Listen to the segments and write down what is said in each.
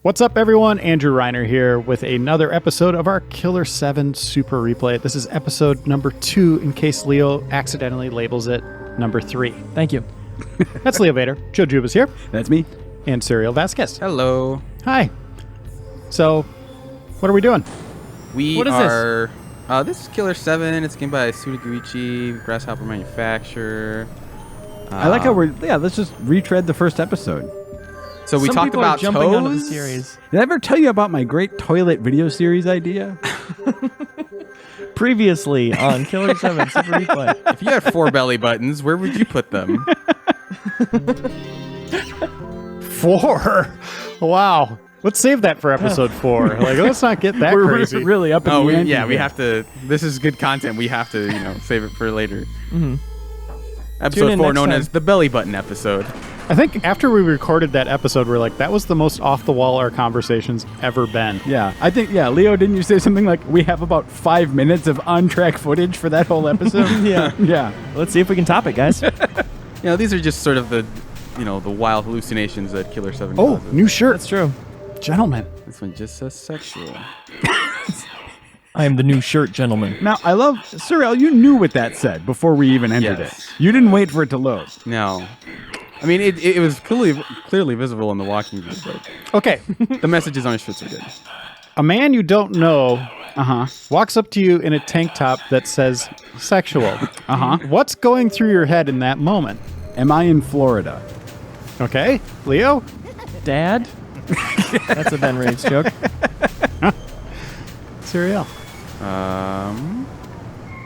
What's up, everyone? Andrew Reiner here with another episode of our Killer7 Super Replay. This is episode number 2, in case Leo accidentally labels it number 3. Thank you. That's Leo Vader. Joe Juba's here. That's me. And Serial Vasquez. Hello. Hi. So, what are we doing? What is this? This is Killer7. It's a game by Sudagurichi, Grasshopper Manufacturer. I like how let's just retread the first episode. So we talked about jumping onto the toes. series. Did I ever tell you about my great toilet video series idea? Previously on Killer7 Super Replay. If you had 4 belly buttons, where would you put them? 4. Wow. Let's save that for episode 4. Let's not get that crazy. We're really up in the ante. We have to. This is good content. We have to, save it for later. Mm-hmm. Episode 4, known as the belly button episode. I think after we recorded that episode, we're like, that was the most off the wall our conversation's ever been. Yeah, I think, Leo, didn't you say something like, we have about 5 minutes of on-track footage for that whole episode? Yeah. Let's see if we can top it, guys. These are just sort of the wild hallucinations that Killer7 Oh, causes. new shirt. That's true. Gentlemen. This one just says sexual. I am the new shirt gentleman. Now, I love, Cyril, you knew what that said before we even entered it. You didn't wait for it to load. No. I mean, it was clearly visible in the walking view, but Okay. the messages on his shirts are good. A man you don't know walks up to you in a tank top that says sexual. What's going through your head in that moment? Am I in Florida? Okay. Leo? Dad? That's a Ben Reeves joke. Serial.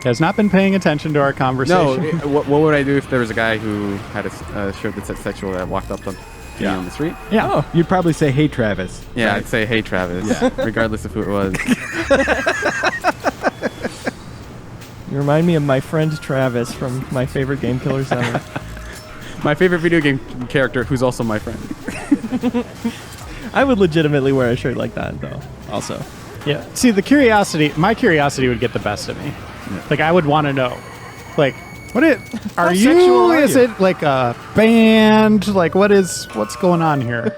Has not been paying attention to our conversation. No, what would I do if there was a guy who had a shirt that said sexual that walked up to me on the street? Yeah. Oh, you'd probably say, hey, Travis. Yeah, right? I'd say, hey, Travis, regardless of who it was. You remind me of my friend Travis from my favorite game, Killer7. My favorite video game character, who's also my friend. I would legitimately wear a shirt like that, though, also. Yeah. See, my curiosity would get the best of me. Yeah. I would want to know. What are you? Sexual are is you? it like a band? What's going on here?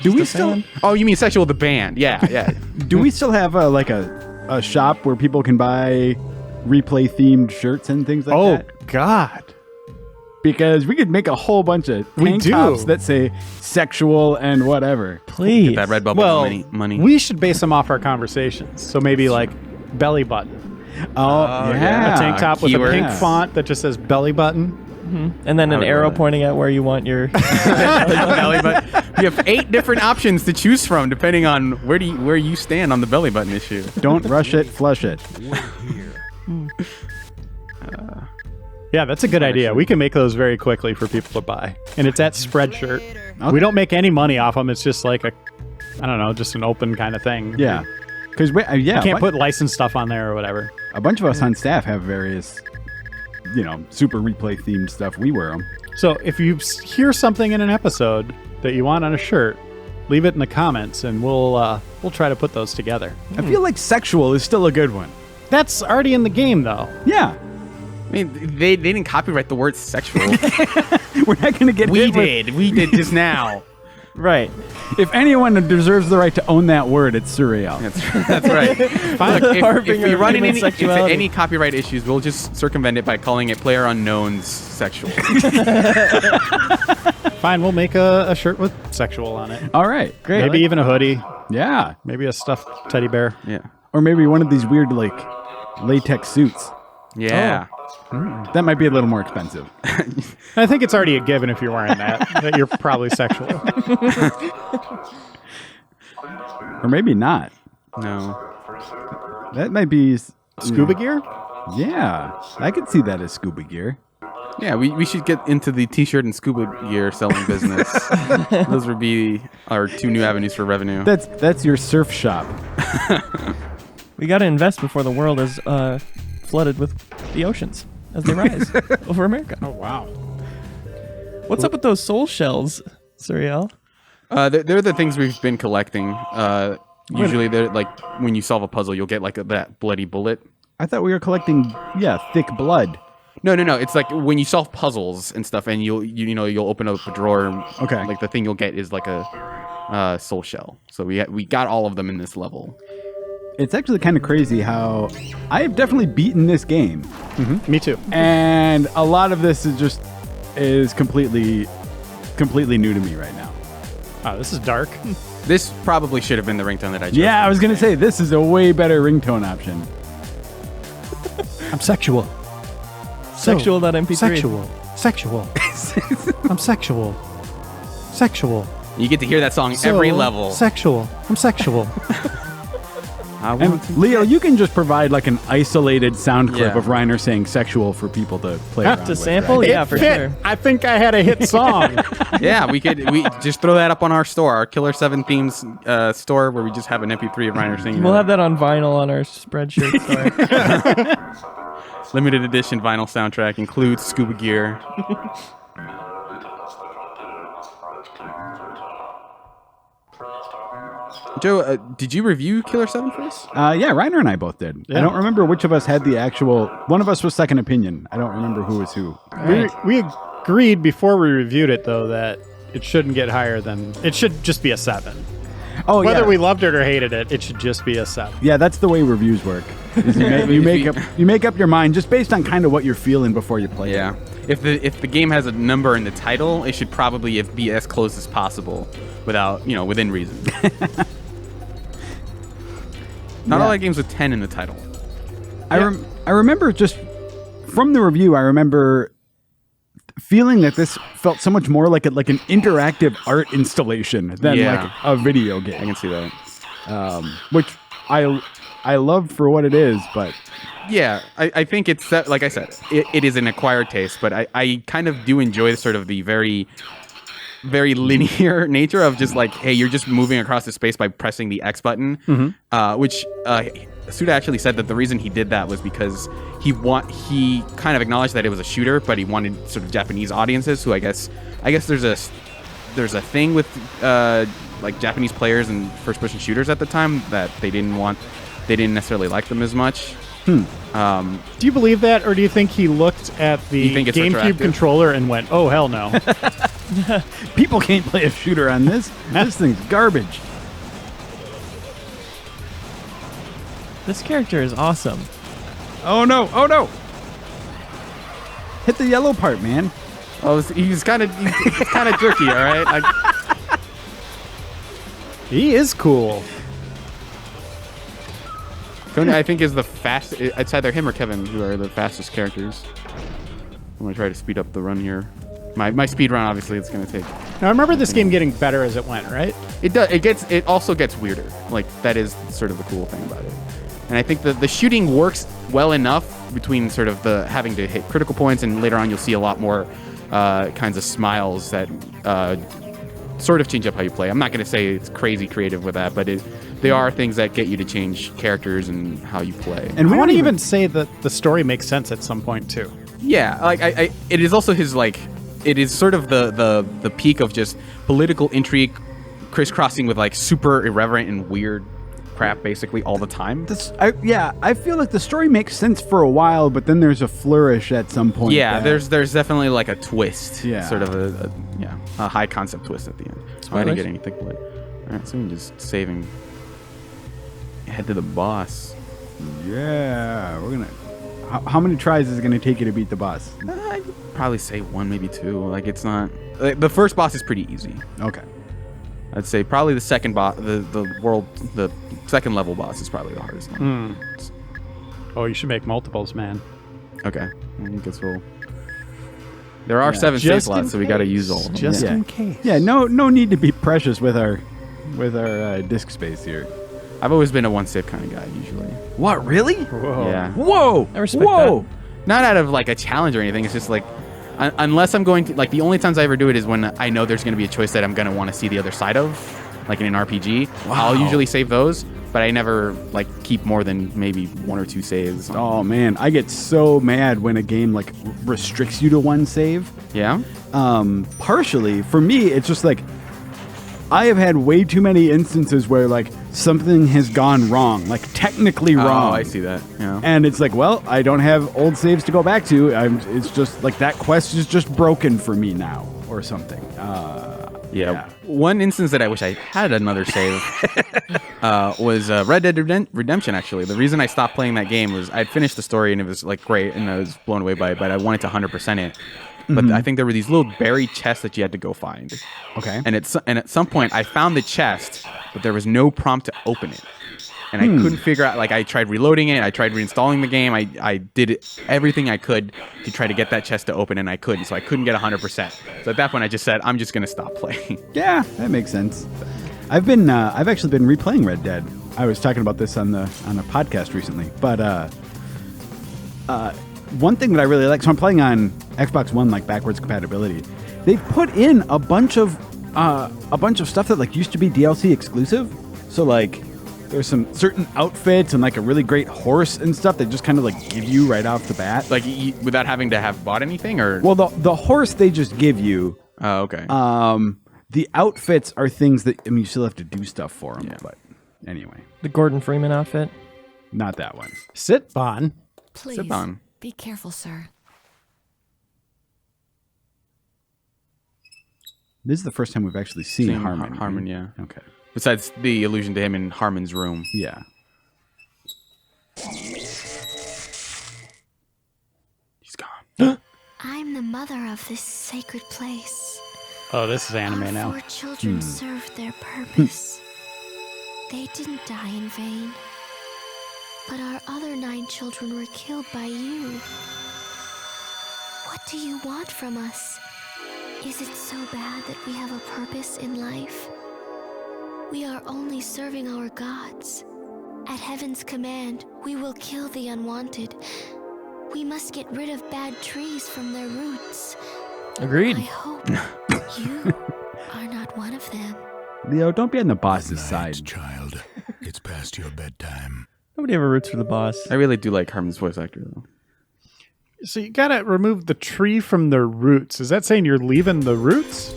Do we still? Oh, you mean sexual the band? Yeah. Do we still have a shop where people can buy replay themed shirts and things like that? Oh God. Because we could make a whole bunch of tank tops that say sexual and whatever. Please. Get that Redbubble money. We should base them off our conversations. So maybe belly button. Oh, yeah. A tank top with Keyword. a pink font that just says belly button. Mm-hmm. And then an arrow pointing at where you want your belly button. You have 8 different options to choose from depending on where you stand on the belly button issue. Don't rush it, flush it. Yeah, that's a good idea. We can make those very quickly for people to buy. And it's at Spreadshirt. Okay. We don't make any money off them. It's just just an open kind of thing. Yeah. Because you can't put licensed stuff on there or whatever. A bunch of us on staff have various, super replay themed stuff. We wear them. So if you hear something in an episode that you want on a shirt, leave it in the comments and we'll try to put those together. I feel like sexual is still a good one. That's already in the game, though. Yeah. I mean, they didn't copyright the word sexual. We're not going to get We did just now. Right. If anyone deserves the right to own that word, it's Surreal. That's right. Look, if we run into any copyright issues, we'll just circumvent it by calling it Player Unknown's sexual. Fine, we'll make a shirt with sexual on it. All right. Great. Maybe even a hoodie. Yeah. Maybe a stuffed teddy bear. Yeah. Or maybe one of these weird, latex suits. Yeah. That might be a little more expensive. I think it's already a given if you're wearing that you're probably sexual. Or maybe not. No. That might be... Scuba gear? Yeah. I could see that as scuba gear. Yeah, we should get into the t-shirt and scuba gear selling business. Those would be our 2 new avenues for revenue. That's your surf shop. We got to invest before the world is flooded with the oceans as they rise over America. Oh, wow. What's up with those soul shells, Suriel? They're the things we've been collecting. Usually, they're when you solve a puzzle, you'll get that bloody bullet. I thought we were collecting, thick blood. No. It's like when you solve puzzles and stuff, and you'll open up a drawer. Okay. Like the thing you'll get is like a soul shell. So we got all of them in this level. It's actually kind of crazy how I have definitely beaten this game. Me too. And a lot of this is completely new to me right now. Oh, this is dark. This probably should have been the ringtone that I chose. Yeah, I was going to say, this is a way better ringtone option. I'm sexual. Sexual.mp3. Sexual. I'm sexual. Sexual. You get to hear that song every level. Sexual. I'm sexual. And Leo, you can just provide like an isolated sound clip Yeah. of Reiner saying sexual for people to play around To with, sample? right? Yeah, for sure. I think I had a hit song. Yeah, we just throw that up on our store, our Killer7 themes store, where we just have an MP3 of Reiner singing. We'll have that on vinyl on our spreadshirt store. Limited edition vinyl soundtrack includes scuba gear. Joe, did you review Killer7 for us? Yeah, Reiner and I both did. I don't remember which of us had the actual... One of us was second opinion. I don't remember who was who. We agreed before we reviewed it, though, that it shouldn't get higher than... It should just be a 7. Oh, Whether yeah. we loved it or hated it, it should just be a 7. Yeah, that's the way reviews work. Is you make up your mind just based on kind of what you're feeling before you play Yeah. it. If the game has a number in the title, it should probably be as close as possible within reason. Not a lot of games with 10 in the title. I remember just from the review, I remember feeling that this felt so much more like an interactive art installation than like a video game. I can see that. Which I love for what it is, but Yeah, I think it's like I said, it is an acquired taste, but I kind of do enjoy sort of the very, very linear nature of just like, hey, you're just moving across the space by pressing the X button, which Suda actually said that the reason he did that was because he kind of acknowledged that it was a shooter, but he wanted sort of Japanese audiences who I guess there's a thing with like Japanese players and first-person shooters at the time that they didn't necessarily like them as much. Do you believe that, or do you think he looked at the You think it's GameCube retroactive? controller and went, "Oh hell no"? people can't play a shooter on this. This thing's garbage. This character is awesome. Oh no! Oh no! Hit the yellow part, man. Oh, he's kind of jerky, all right. Like, He is cool. Tony, I think, is the fastest. It's either him or Kevin who are the fastest characters. I'm gonna try to speed up the run here. My speed run, obviously, it's gonna take. Now I remember this game getting better as it went, right? It does. It also gets weirder. Like that is sort of the cool thing about it. And I think the shooting works well enough between sort of the having to hit critical points, and later on you'll see a lot more kinds of smiles that sort of change up how you play. I'm not gonna say it's crazy creative with that, but they are things that get you to change characters and how you play. And we want to even say that the story makes sense at some point too. Yeah, like it is also his like. It is sort of the peak of just political intrigue crisscrossing with like super irreverent and weird crap basically all the time. I feel like the story makes sense for a while, but then there's a flourish at some point. Yeah, there's definitely like a twist. Yeah. Sort of a high concept twist at the end. So I didn't get anything blood. All right, so we can just save and head to the boss. Yeah, we're gonna. How many tries is it gonna take you to beat the boss? I'd probably say 1, maybe 2. Like it's not. Like, the first boss is pretty easy. Okay. I'd say probably the second boss, the second level boss is probably the hardest one. Oh, you should make multiples, man. Okay, I think it's roll. There are 7 save Just slots, in so we got to case. use all of them. Just Yeah. in case. Yeah, no need to be precious with our disk space here. I've always been a 1 save kind of guy usually. What, really? Whoa. Yeah. Whoa! I respect that. Not out of like a challenge or anything. It's just like, unless I'm going to, like the only times I ever do it is when I know there's going to be a choice that I'm going to want to see the other side of, like in an RPG. I'll usually save those, but I never like keep more than maybe 1 or 2 saves. Oh man, I get so mad when a game like restricts you to 1 save. Yeah. Partially for me, it's just like I have had way too many instances where like something has gone wrong, like technically wrong. Oh, I see that. Yeah. And it's like, well, I don't have old saves to go back to. It's just like that quest is just broken for me now, or something. Yeah. One instance that I wish I had another save was Red Dead Redemption, actually. The reason I stopped playing that game was I'd finished the story and it was like great and I was blown away by it, but I wanted to 100% it. But I think there were these little buried chests that you had to go find. Okay. And at some point I found the chest, but there was no prompt to open it. And I couldn't figure out, like, I tried reloading it, I tried reinstalling the game, I did everything I could to try to get that chest to open, and I couldn't, so I couldn't get 100%. So at that point, I just said, I'm just going to stop playing. Yeah, that makes sense. I've actually been replaying Red Dead. I was talking about this on a podcast recently, but one thing that I really like, so I'm playing on Xbox One, like, backwards compatibility. They've put in a bunch of stuff that, like, used to be DLC exclusive. So, like, there's some certain outfits and like a really great horse and stuff that just kind of like give you right off the bat. Like without having to have bought anything, or well, the horse they just give you. Oh, okay. The outfits are things that you still have to do stuff for them. Yeah. But anyway, the Gordon Freeman outfit. Not that one. Sit Bon. Please Sit Bon. Be careful, sir. This is the first time we've actually seen Harmon. Harmon, yeah. Okay. Besides the allusion to him in Harmon's room. Yeah. He's gone. I'm the mother of this sacred place. Oh, this is anime Our now. 4 children served their purpose. They didn't die in vain. But our other 9 children were killed by you. What do you want from us? Is it so bad that we have a purpose in life? We are only serving our gods. At heaven's command, we will kill the unwanted. We must get rid of bad trees from their roots. Agreed. I hope you are not one of them. Leo, don't be on the boss's Night, side. child. It's past your bedtime. Nobody ever roots for the boss. I really do like Harmon's voice actor, though. So you gotta remove the tree from the roots. Is that saying you're leaving the roots?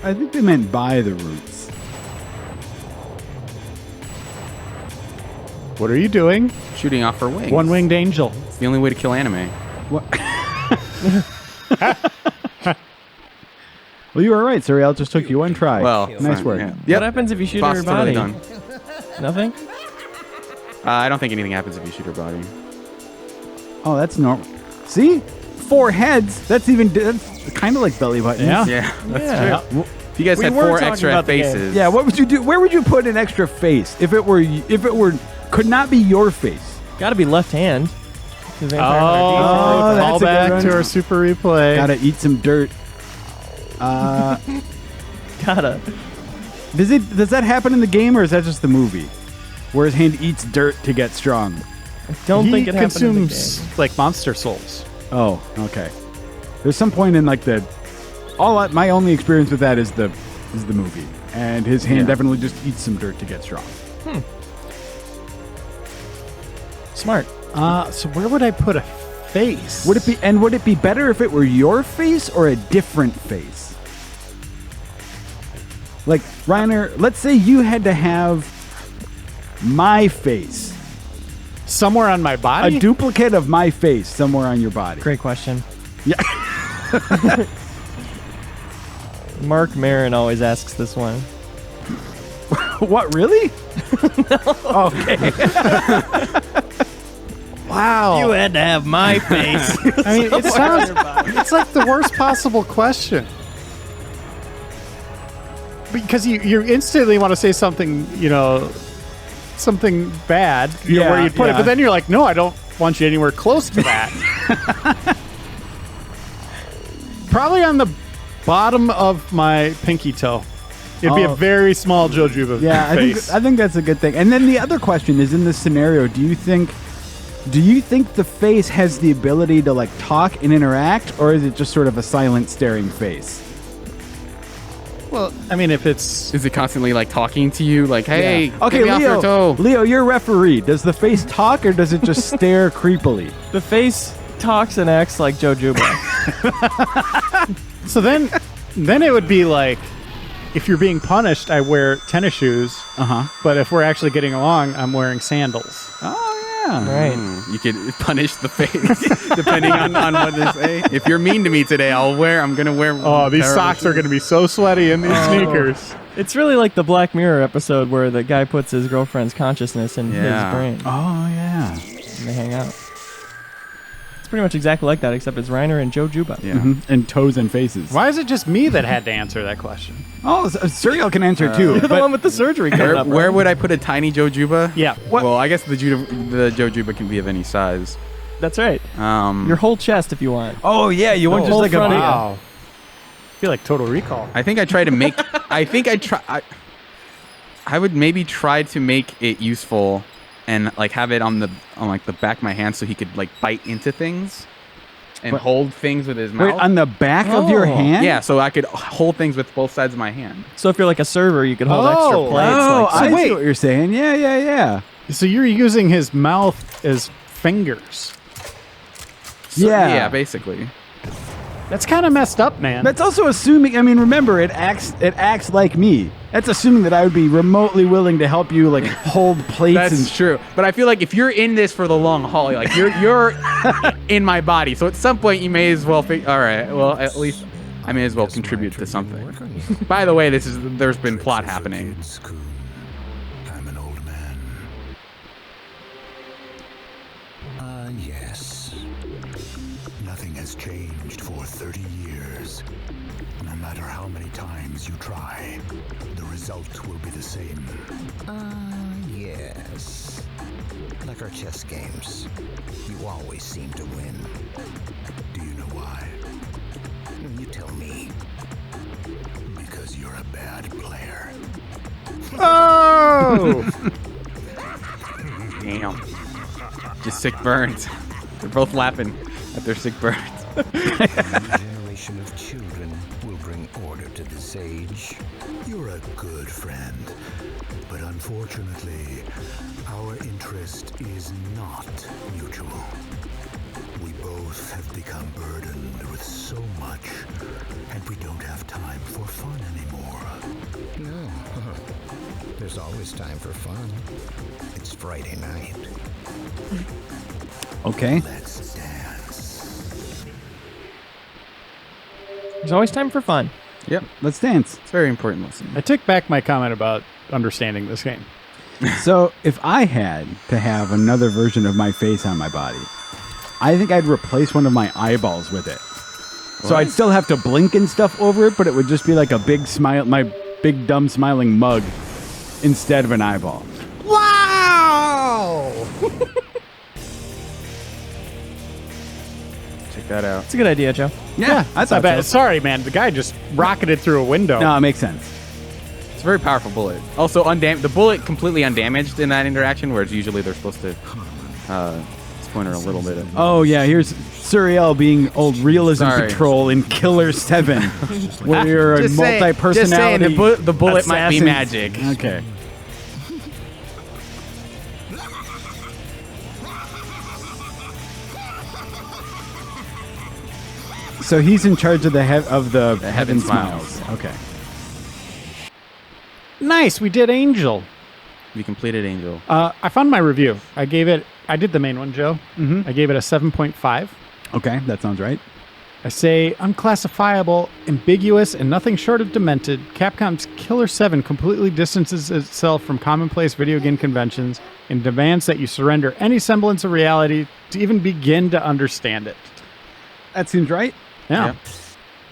I think they meant by the roots. What are you doing? Shooting off her wings. One-winged angel. It's the only way to kill anime. What? Well, you were right, Suriel. It just took you one try. Well, nice fine, work. yeah. What happens if you shoot Boss her is totally body? done. Nothing? I don't think anything happens if you shoot her body. Oh, that's normal. See? 4 heads. That's kind of like belly buttons. Yeah. Yeah, that's Yeah. true. If you guys We had were 4 talking extra about the game. faces. Yeah, what would you do? Where would you put an extra face if it were could not be your face? Gotta be left hand. Oh, that's call a good back one. to our super replay. Gotta eat some dirt. Gotta. Does that happen in the game or is that just the movie? Where his hand eats dirt to get strong. Don't He think it happened in the consumes game. like monster souls. Oh, okay. There's some point in like my only experience with that is the movie, and his hand definitely just eats some dirt to get strong. Smart. So where would I put a face? Would it be better if it were your face or a different face? Like Reiner, let's say you had to have my face, somewhere on my body? a duplicate of my face somewhere on your body. Great question. Yeah. Mark Maron always asks this one. What, really? Okay. Wow. You had to have my face. I mean, it's like the worst possible question. Because you instantly want to say something, something bad, where you'd put it, but then you're like, no, I don't want you anywhere close to that. Probably on the bottom of my pinky toe. It'd be a very small Joe Juba face. I think that's a good thing. And then the other question is, in this scenario, do you think the face has the ability to like talk and interact, or is it just sort of a silent staring face? Well, I mean, if it's... Is it constantly like talking to you? Like, hey, Okay, get me off your toe. Leo, you're referee. Does the face talk or does it just stare creepily? The face talks and acts like Joe Juba. So then it would be like, if you're being punished, I wear tennis shoes. Uh-huh. But if we're actually getting along, I'm wearing sandals. Oh, yeah. Right. You could punish the face depending on what they say. If you're mean to me today, I'm gonna wear. Oh, these terrible socks are shoes. going to be so sweaty in these sneakers. It's really like the Black Mirror episode where the guy puts his girlfriend's consciousness in Yeah. his brain Oh, yeah. and they hang out. It's pretty much exactly like that, except it's Reiner and Joe Juba. Yeah. Mhm. And toes and faces. Why is it just me that had to answer that question? Oh, Serial can answer too. You're the but one with the surgery coming up. Where right? would I put a tiny Joe Juba? Yeah. Well, I guess the Joe Juba can be of any size. That's right. Your whole chest, if you want. oh, yeah. You want The just whole like a front big... of you. Wow. I feel like Total Recall. I think I try to make. I would maybe try to make it useful, and like have it on like the back of my hand so he could like bite into things, and What? hold things with his mouth. Wait, on the back of your Oh. hand? Yeah, so I could hold things with both sides of my hand. So if you're like a server, you could hold extra Oh. plates. Oh, like, I wait. see what you're saying. Yeah, yeah, yeah. So you're using his mouth as fingers. So, Yeah. yeah, basically. That's kind of messed up, man. That's also assuming. I mean, remember, it acts like me. That's assuming that I would be remotely willing to help you, like hold plates. That's true. But I feel like if you're in this for the long haul, like you're in my body, so at some point you may as well think, all right, well, at least I may as well contribute to something. By the way, there's been plot happening. It's cool. I'm an old man. Yes. Nothing has changed for 30 years. No matter how many times you try, the result will be the same. Yes. Like our chess games. You always seem to win. Do you know why? You tell me. Because you're a bad player. Oh! Damn. Just sick burns. They're both laughing at their sick burns. A generation of children will bring order to this age. You're a good friend. But unfortunately, our interest is not mutual. We both have become burdened with so much, and we don't have time for fun anymore. No. There's always time for fun. It's Friday night. Okay. Let's dance. There's always time for fun. Yep. Let's dance. It's a very important lesson. I took back my comment about understanding this game. So if I had to have another version of my face on my body, I think I'd replace one of my eyeballs with it. So I'd still have to blink and stuff over it, but it would just be like a big smile, my big dumb smiling mug instead of an eyeball. Wow! Check that out. It's a good idea, Joe. Yeah, I I thought bet. so. Sorry, man. The guy just rocketed through a window. No, it makes sense. It's a very powerful bullet. Also, the bullet completely undamaged in that interaction, whereas usually they're supposed to splinter a little bit. Oh yeah, here's Suriel being old realism Sorry. patrol in Killer7, where you're a Just saying, multi-personality. the bullet might be assassin. magic. Okay. So he's in charge of the Heaven Smiles. Okay. Nice. We did Angel. We completed Angel. I found my review. I did the main one, Joe. Mm-hmm. I gave it a 7.5. Okay, that sounds right. I say unclassifiable, ambiguous, and nothing short of demented. Capcom's Killer7 completely distances itself from commonplace video game conventions and demands that you surrender any semblance of reality to even begin to understand it. That seems right. Yeah. Yeah.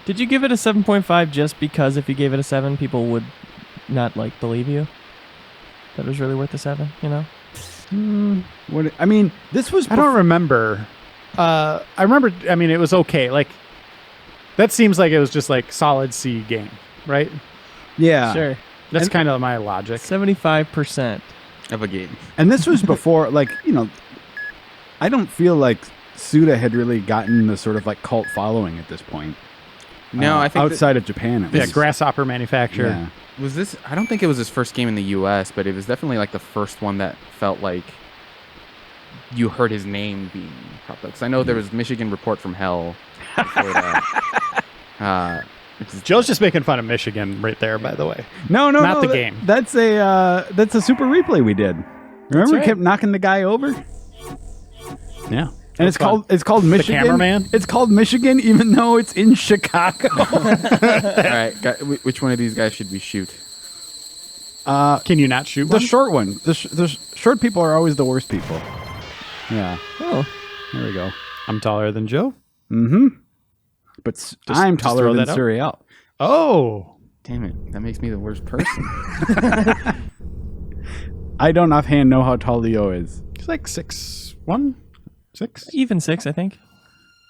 Did you give it a 7.5 just because if you gave it a 7, people would not like believe you? That it was really worth a 7, you know? What I mean, this was. I don't remember. I remember, it was okay. Like, that seems like it was just like solid C game, right? Yeah. Sure. That's And- kind of my logic. 75%. Of a game. And this was before, I don't feel like Suda had really gotten the sort of like cult following at this point. No, I think outside of Japan. At Yeah, least. Grasshopper manufacturer. Yeah. was this. I don't think it was his first game in the U.S., but it was definitely like the first one that felt like you heard his name being popped up. Because I know there was Michigan Report from Hell before that. Joe's just making fun of Michigan right there, by the way. No, Not the game. That's a super replay we did. Remember, we right. kept knocking the guy over, Yeah. and it's called Michigan. cameraman? It's called Michigan, even though it's in Chicago. All right, which one of these guys should we shoot? Can you not shoot The one? short one. The short people are always the worst people. Yeah. Oh, There we go. I'm taller than Joe. But I'm just taller throw than that out. Suriel. Oh. Damn it, that makes me the worst person. I don't offhand know how tall Leo is. He's like 6'1", 6. even 6, I think.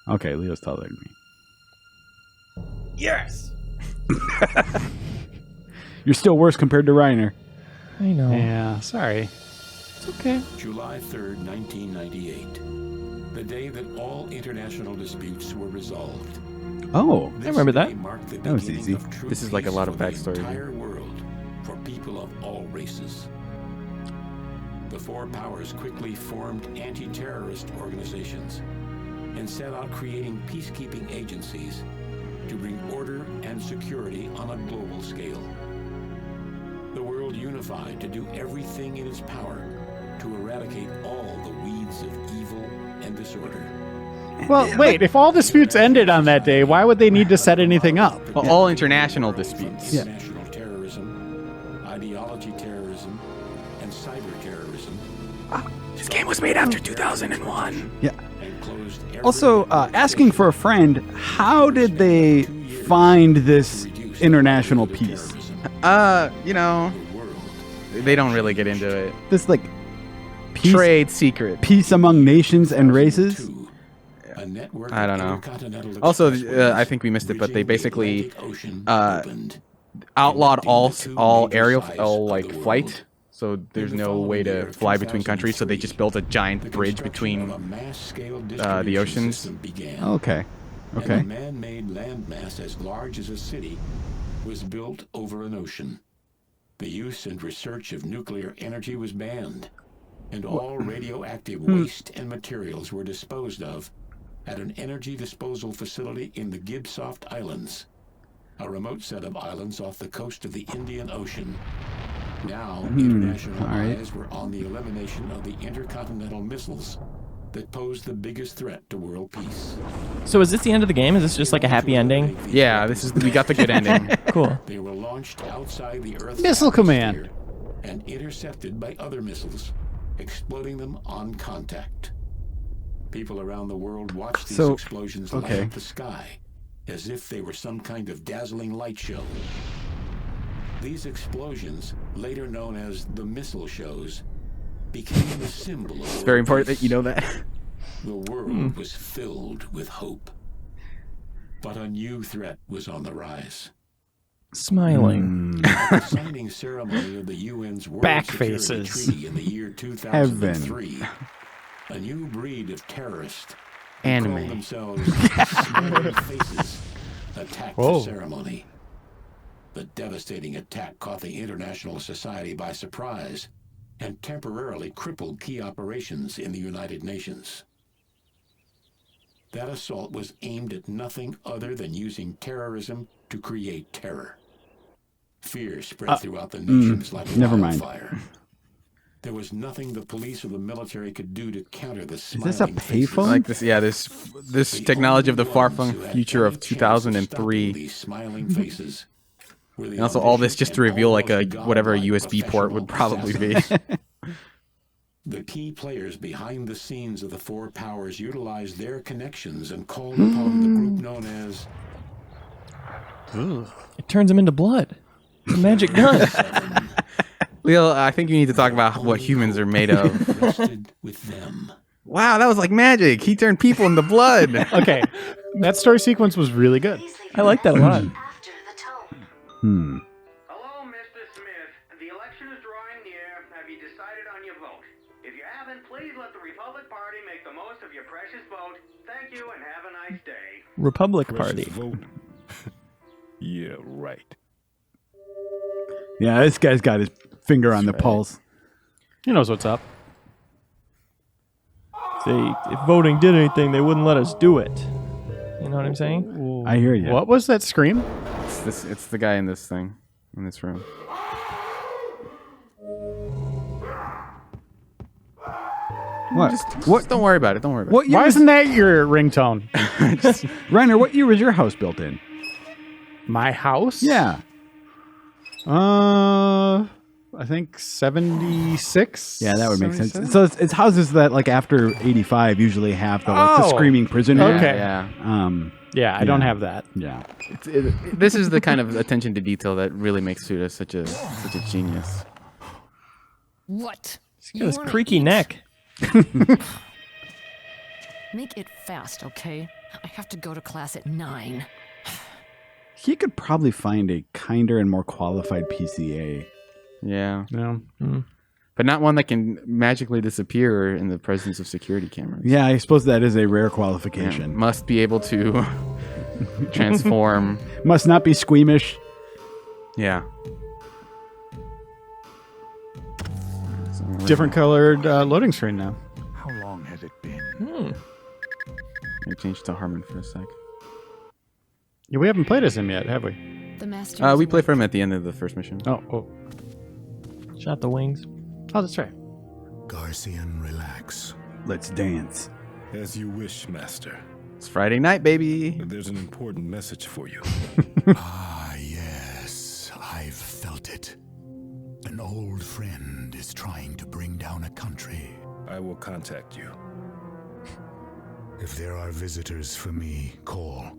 Okay, Leo's taller than me. Yes. You're still worse compared to Reiner. I know. Yeah, sorry. It's okay. July 3rd, 1998. The day that all international disputes were resolved. Oh, I remember This that. day marked the That was beginning easy. of true This is like a peace lot of for the backstory. entire world, for people of all races. The four powers quickly formed anti-terrorist organizations and set out creating peacekeeping agencies to bring order and security on a global scale. The world unified to do everything in its power to eradicate all the weeds of evil and disorder. Well, wait. If all disputes ended on that day, why would they need to set anything up? Well, all international disputes. International terrorism, ideology terrorism, and cyber terrorism. This game was made after 2001. yeah. And closed every Also, asking for a friend, how did they find this international peace? You know, they don't really get into it. This, like, peace, Trade secret. peace among nations and races? a network I don't of know. intercontinental Also, expressways I think we missed it, but they bridging the basically Atlantic Ocean opened, outlawed all connecting the two all major aerial sides all of like the flight. world. So there's In the no following way year to of fly between countries. So they 2003, just built a giant the bridge construction between of a mass-scale the distribution oceans. system began. Okay. And Okay. a man-made landmass as large as a city was built over an ocean. The use and research of nuclear energy was banned, and all radioactive waste and materials were disposed of at an energy disposal facility in the Gibsoft Islands, a remote set of islands off the coast of the Indian Ocean. Now, international all right. eyes were on the elimination of the intercontinental missiles that posed the biggest threat to world peace. So is this the end of the game? Is this just like a happy ending? Yeah, this is we got the good ending. Cool. They were launched outside the Earth's Missile command. atmosphere and intercepted by other missiles, exploding them on contact. People around the world watched these So, explosions okay. light up the sky as if they were some kind of dazzling light show. These explosions, later known as the missile shows, became the symbol of It's very important that you know that. The world was filled with hope. But a new threat was on the rise. Smiling. At the signing ceremony of the UN's World Back Security faces. Treaty in the year 2003, a new breed of terrorists who Anime. called themselves Smiling Faces attacked Whoa. the ceremony. The devastating attack caught the international society by surprise and temporarily crippled key operations in the United Nations. That assault was aimed at nothing other than using terrorism to create terror. Fear spread throughout the nations like never mind. wildfire. There was nothing the police or the military could do to counter the Is this a smiling faces. payphone? Like this, yeah. This The technology of the only far ones flung who had future any of chance of 2003. stopping these smiling faces were the And also all this ambitious just to and reveal like a almost whatever a godlike USB port would probably be. professional The key players behind the scenes of the four powers utilized their connections and called upon the group known as It turns him into blood. The magic gun. Leo, I think you need to talk about what humans are made of. rested with them. Wow, that was like magic. He turned people into blood. Okay, that story sequence was really good. I like that a lot. After the tone. Hello, Mr. Smith. The election is drawing near. Have you decided on your vote? If you haven't, please let the Republic Party make the most of your precious vote. Thank you and have a nice day. Republic Party. Yeah, right. Yeah, this guy's got his finger on the pulse. He knows what's up. If voting did anything, they wouldn't let us do it. You know what I'm saying? I hear you. What was that scream? this. It's the guy in this thing, in this room. What? Just don't worry about it. Don't worry about What it. year Why was, isn't that your ringtone? Reiner, what year was your house built in? My house? Yeah. I think 76. Yeah, that would make sense. 77? So it's houses that like after 85 usually have the screaming prisoner. Okay. Yeah. Yeah, I don't have that. Yeah. This is the kind of attention to detail that really makes Suda such a genius. What? He's got his creaky neck. Make it fast, okay? I have to go to class at 9. He could probably find a kinder and more qualified PCA. Yeah. No. But not one that can magically disappear in the presence of security cameras. Yeah, I suppose that is a rare qualification. Yeah, must be able to transform. Must not be squeamish. Yeah. Different colored loading screen now. How long has it been? I changed to Harmon for a sec. Yeah, we haven't played as him yet, have we? The master. We play for him at the end of the first mission. Oh. Shot the wings. Oh, that's right. Garcian, relax. Let's dance. As you wish, Master. It's Friday night, baby. But there's an important message for you. Ah, yes. I've felt it. An old friend is trying to bring down a country. I will contact you. If there are visitors for me, call.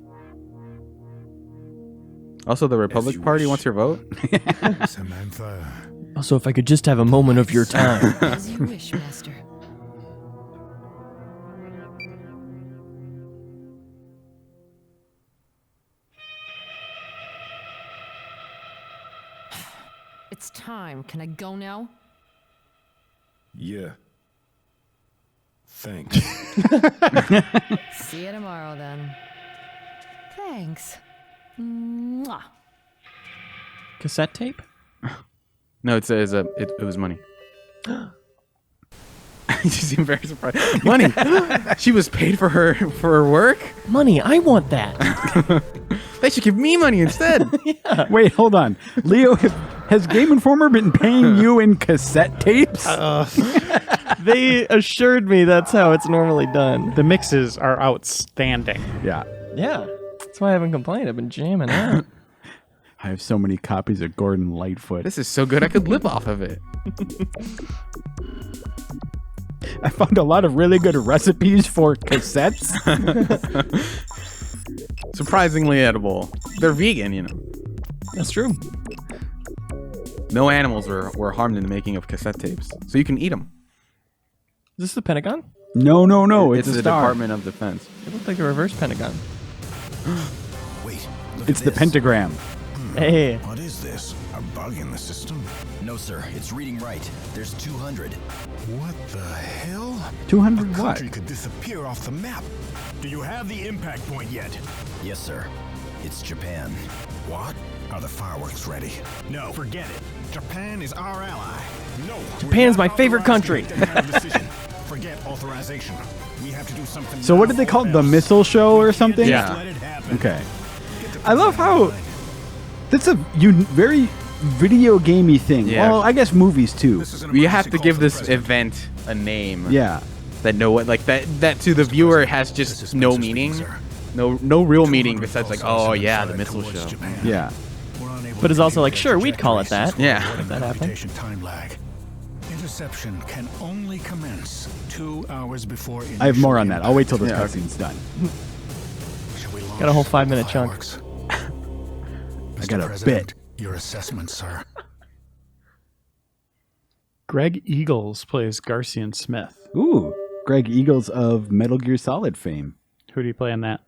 Also, the Republic Party wants your vote. Samantha. Also, if I could just have a moment of your time. As you wish, Master. It's time. Can I go now? Yeah. Thanks. See you tomorrow, then. Thanks. Mwah. Cassette tape? No, it says it was money. You seem very surprised. Money. She was paid for her work. Money, I want that. They should give me money instead. Yeah. Wait, hold on. Leo, has Game Informer been paying you in cassette tapes? They assured me that's how it's normally done. The mixes are outstanding. Yeah. Yeah. That's why I haven't complained. I've been jamming out. I have so many copies of Gordon Lightfoot. This is so good I could live off of it. I found a lot of really good recipes for cassettes. Surprisingly edible. They're vegan, you know. That's true. No animals were harmed in the making of cassette tapes, so you can eat them. Is this the Pentagon? No. It's the a star. Department of Defense. It looked like a reverse Pentagon. Wait, look It's at the this. pentagram. Hey. What is this? A bug in the system? No, sir. It's reading right. There's 200. What the hell? 200 A what? country could disappear off the map. Do you have the impact point yet? Yes, sir. It's Japan. What? Are the fireworks ready? No, forget it. Japan is our ally. No. Japan's my favorite country. Forget authorization. We have to do something. So what did they call it? The missile show or something? Yeah. Let it happen. Okay. I love how that's a very video gamey thing. Yeah. Well, I guess movies too. You have to give this event a name. Yeah. That that to the viewer has just no meaning. No real meaning besides like, oh yeah, the missile show. Yeah. But it's also like, sure, we'd call it that. Yeah. If that happened. Time lag. Interception can only commence 2 hours before. I have more on that. I'll wait till this cutscene's done. Got a whole 5-minute chunk. I got a bit. Your assessment, sir. Greg Eagles plays Garcian Smith. Ooh, Greg Eagles of Metal Gear Solid fame. Who do you play in that?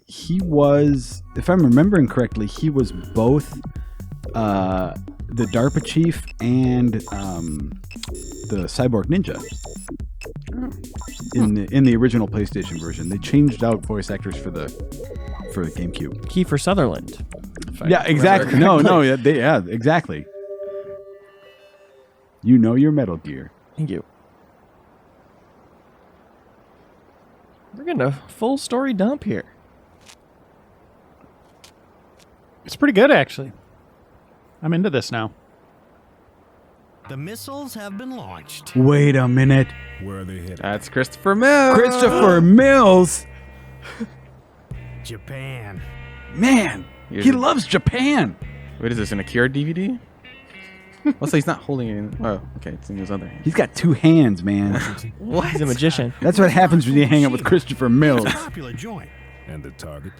He was, if I'm remembering correctly, he was both the DARPA chief and the Cyborg Ninja. In the original PlayStation version, they changed out voice actors for the GameCube. Kiefer Sutherland. Yeah, exactly. No, yeah, exactly. You know your Metal Gear. Thank you. We're getting a full story dump here. It's pretty good, actually. I'm into this now. The missiles have been launched. Wait a minute. Where are they headed? That's Christopher Mills. Christopher Mills. Japan. Man, he loves Japan. What is this, an Akira DVD? Also, he's not holding it in. Oh, okay, it's in his other hand. He's got 2 hands, man. What? He's a magician. That's what happens when you hang out with Christopher Mills. Popular joint. And the target?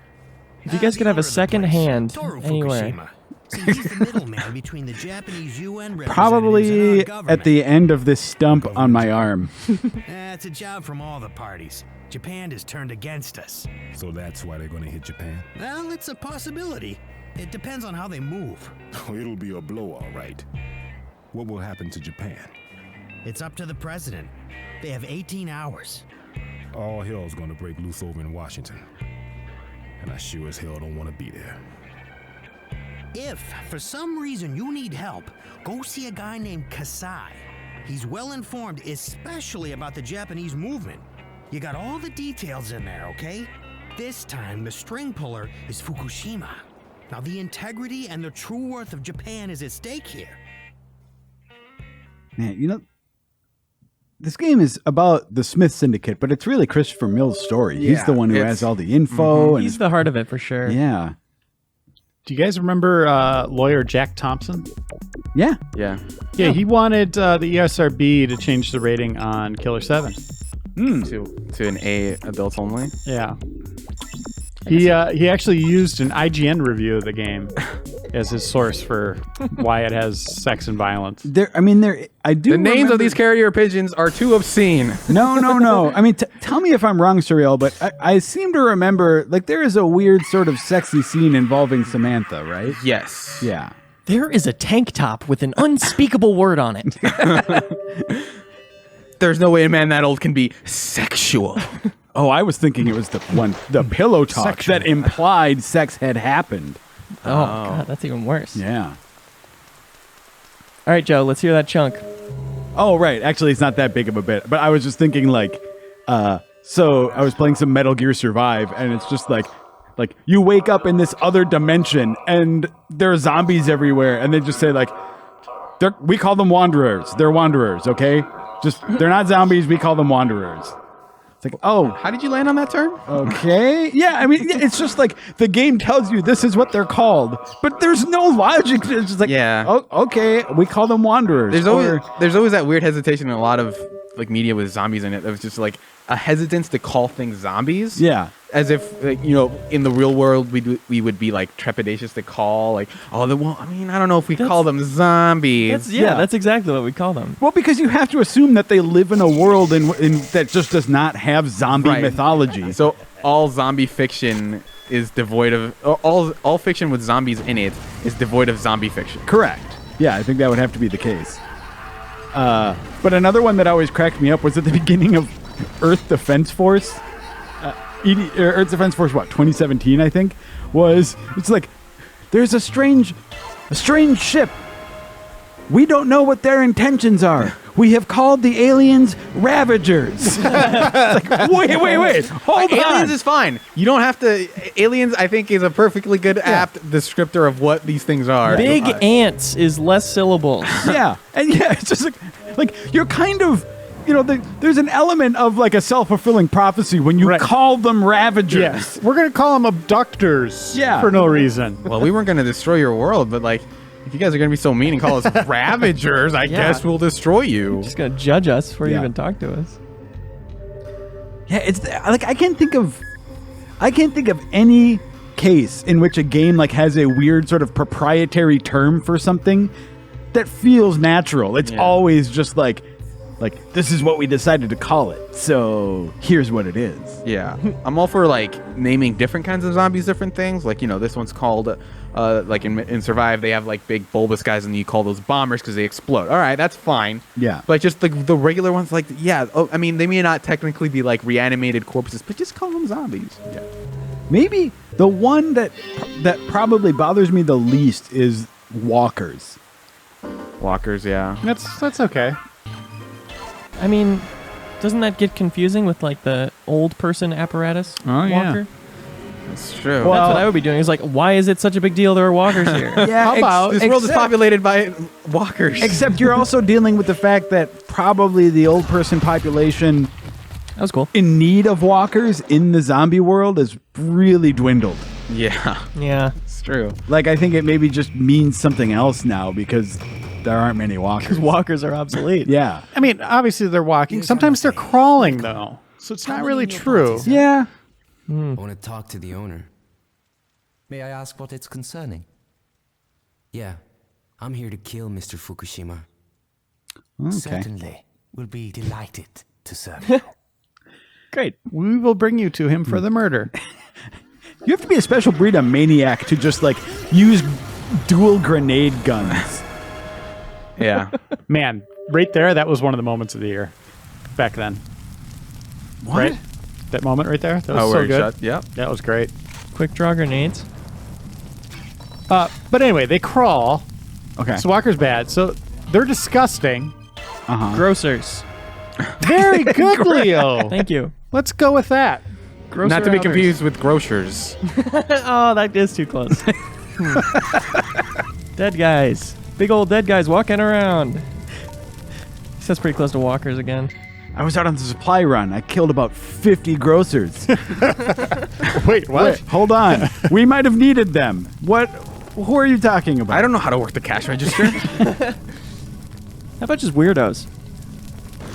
If you guys could have a second hand Toru anywhere. Fukushima. See, he's the middleman between the Japanese UN representatives Probably and our government. at the end of this stump on my arm. It's a job from all the parties. Japan has turned against us. So that's why they're going to hit Japan? Well, it's a possibility. It depends on how they move. Oh, it'll be a blow, all right. What will happen to Japan? It's up to the president. They have 18 hours. All hell's going to break loose over in Washington. And I sure as hell don't want to be there. If, for some reason, you need help, go see a guy named Kasai. He's well informed, especially about the Japanese movement. You got all the details in there, okay? This time, the string puller is Fukushima. Now, the integrity and the true worth of Japan is at stake here. Man, you know, this game is about the Smith Syndicate, but it's really Christopher Mills' story. He's Yeah, the one who it's- has all the info. And He's the heart of it for sure. yeah. Do you guys remember lawyer Jack Thompson? Yeah. Yeah. Yeah, he wanted the ESRB to change the rating on Killer7. To an A adults only. Yeah. He actually used an IGN review of the game as his source for why it has sex and violence. I do. The names remember- of these carrier pigeons are too obscene. No. I mean, tell me if I'm wrong, Surreal, but I seem to remember, like, there is a weird sort of sexy scene involving Samantha, right? Yes. Yeah. There is a tank top with an unspeakable word on it. There's no way a man that old can be sexual. Oh, I was thinking it was the pillow talk Sexual. that implied sex had happened. Oh, God, that's even worse. Yeah. All right, Joe, let's hear that chunk. Oh, right. Actually, it's not that big of a bit, but I was just thinking, like, so I was playing some Metal Gear Survive, and it's just like you wake up in this other dimension, and there are zombies everywhere, and they just say, like, we call them wanderers. They're wanderers, okay? They're not zombies. We call them wanderers. It's like, oh. How did you land on that term? Okay. Yeah, I mean, it's just like the game tells you this is what they're called, but there's no logic. It's just like, oh, okay, we call them wanderers. There's always that weird hesitation in a lot of like media with zombies in it. It was just like a hesitance to call things zombies. Yeah. As if, like, you know, in the real world, we would be like trepidatious to call like, I don't know if we call them zombies. That's exactly what we call them. Well, because you have to assume that they live in a world in that just does not have zombie mythology. So all zombie fiction is devoid of all fiction with zombies in it is devoid of zombie fiction. Correct. Yeah, I think that would have to be the case. But another one that always cracked me up was at the beginning of Earth Defense Force. Earth Defense Force, 2017, I think, it's like, there's a strange ship. We don't know what their intentions are. We have called the aliens Ravagers. It's like, wait, hold on. Aliens is fine. You don't have to. Aliens, I think, is a perfectly good apt descriptor of what these things are. Big ants is less syllables. Yeah, and it's just like you're kind of, there's an element of like a self-fulfilling prophecy when you call them Ravagers. Yes. We're going to call them abductors for no reason. Well, we weren't going to destroy your world, but like, if you guys are going to be so mean and call us Ravagers, I guess we'll destroy you. You're just going to judge us before you even talk to us. Yeah, it's like I can't think of any case in which a game like has a weird sort of proprietary term for something that feels natural. It's always just like this is what we decided to call it, so here's what it is. Yeah, I'm all for like naming different kinds of zombies, different things. Like, this one's called like in Survive, they have like big bulbous guys, and you call those bombers because they explode. All right, that's fine. Yeah, but just the regular ones, like I mean, they may not technically be like reanimated corpses, but just call them zombies. Yeah, maybe the one that probably bothers me the least is walkers. Walkers, yeah. That's okay. I mean, doesn't that get confusing with like the old person apparatus walker? That's true. That's what I would be doing. Is like, why is it such a big deal there are walkers here? Yeah, How about this world is populated by walkers. Except you're also dealing with the fact that probably the old person population That was cool. in need of walkers in the zombie world is really dwindled. Yeah, Yeah. it's true. Like, I think it maybe just means something else now because there aren't many walkers. Because walkers are obsolete. Yeah. I mean, obviously they're walking. Sometimes they're crawling, though. So it's not really true. Yeah. I want to talk to the owner. May I ask what it's concerning? Yeah, I'm here to kill Mr. Fukushima. Okay. Certainly. We'll be delighted to serve you. Great. We will bring you to him for the murder. You have to be a special breed of maniac to just, like, use dual grenade guns. Yeah. Man, right there, that was one of the moments of the year back then. What? Right? That moment right there? That was so where he good. shot- Yep. That was great. Quick draw grenades. But anyway, they crawl. Okay. So Walker's bad. So they're disgusting. Grocers. Very good, Leo. Thank you. Let's go with that. Grocer Not to be outers. confused with grocers. Oh, that is too close. Dead guys. Big old dead guys walking around. That's pretty close to walkers again. I was out on the supply run. I killed about 50 grocers. Wait, what? Wait, hold on. We might have needed them. What? Who are you talking about? I don't know how to work the cash register. How about just weirdos?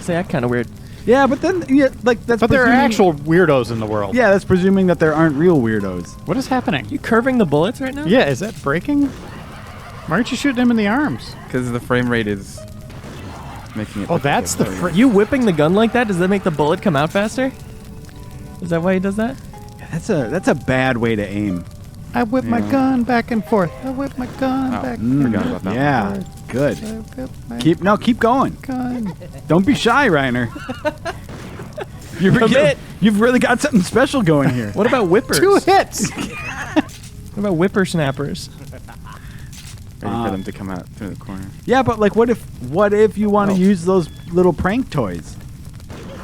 Say that kind of weird. Yeah, but then, like, that's But there are presuming- actual weirdos in the world. Yeah, that's presuming that there aren't real weirdos. What is happening? You curving the bullets right now? Yeah, is that breaking? Why aren't you shooting him in the arms? Because the frame rate is making it. Oh, that's the You whipping the gun like that? Does that make the bullet come out faster? Is that why he does that? That's a bad way to aim. I whip my gun back and forth. I whip my gun back and forgot about that. Yeah, good. forth. Keep going. Gun. Don't be shy, Reiner. You've really got something special going here. What about whippers? 2 hits. What about whippersnappers? Ready for them to come out through the corner. Yeah, but like, what if you want to use those little prank toys?